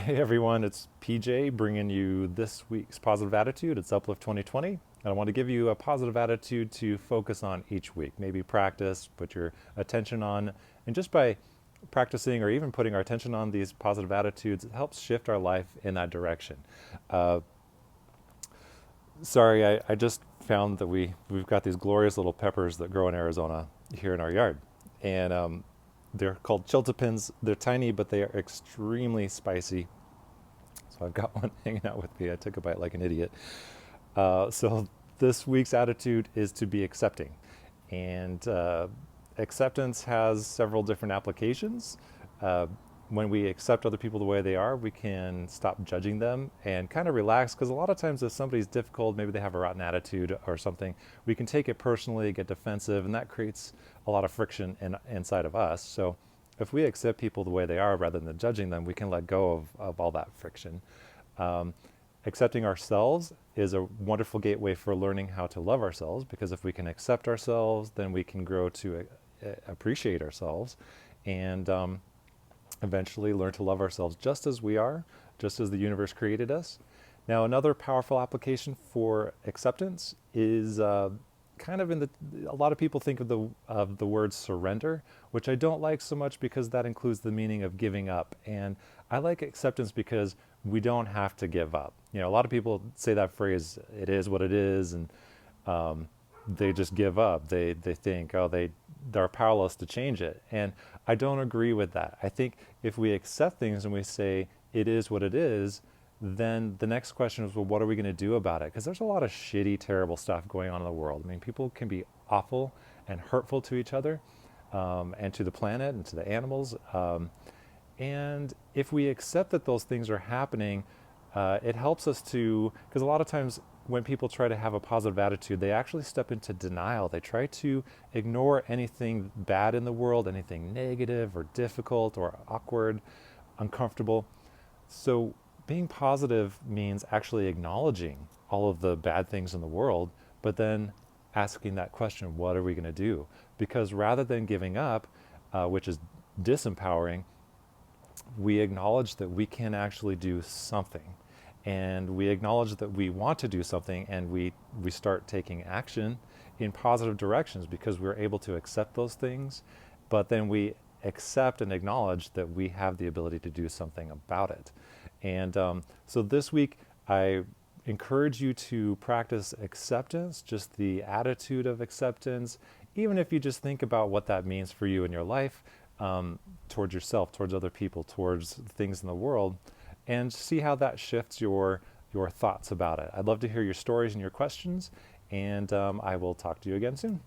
Hey everyone, it's PJ bringing you this week's positive attitude. It's Uplift 2020. And I want to give you a positive attitude to focus on each week. Maybe practice, put your attention on, and just by practicing or even putting our attention on these positive attitudes, it helps shift our life in that direction. Uh, I just found that we've got these glorious little peppers that grow in Arizona here in our yard. And they're called chiltepins. They're tiny, but they are extremely spicy. So I've got one hanging out with me. I took a bite like an idiot. So this week's attitude is to be accepting. And acceptance has several different applications. Uh, when we accept other people the way they are, we can stop judging them and kind of relax. Because a lot of times, if somebody's difficult, maybe they have a rotten attitude or something, we can take it personally, get defensive, and that creates a lot of friction inside of us. So if we accept people the way they are rather than judging them, we can let go of all that friction. Um, Accepting ourselves is a wonderful gateway for learning how to love ourselves, because if we can accept ourselves, then we can grow to appreciate ourselves and eventually learn to love ourselves just as we are, just as the universe created us. Now, another powerful application for acceptance is kind of in the. A lot of people think of the word surrender, which I don't like so much because that includes the meaning of giving up. And I like acceptance because we don't have to give up. A lot of people say that phrase, "It is what it is," and they just give up. They think, oh, they're powerless to change it. And I don't agree with that. I think if we accept things and we say it is what it is, then the next question is, well, what are we going to do about it? Because there's a lot of shitty, terrible stuff going on in the world. I mean, people can be awful and hurtful to each other, and to the planet and to the animals. And if we accept that those things are happening, it helps us to, because a lot of times when people try to have a positive attitude, they actually step into denial. They try to ignore anything bad in the world, anything negative or difficult or awkward, uncomfortable. So being positive means actually acknowledging all of the bad things in the world, but then asking that question, what are we going to do? Because rather than giving up, which is disempowering, we acknowledge that we can actually do something. And we acknowledge that we want to do something, and we start taking action in positive directions because we're able to accept those things, but then we accept and acknowledge that we have the ability to do something about it. And so this week, I encourage you to practice acceptance, just the attitude of acceptance, even if you just think about what that means for you in your life, towards yourself, towards other people, towards things in the world, and see how that shifts your thoughts about it. I'd love to hear your stories and your questions, and I will talk to you again soon.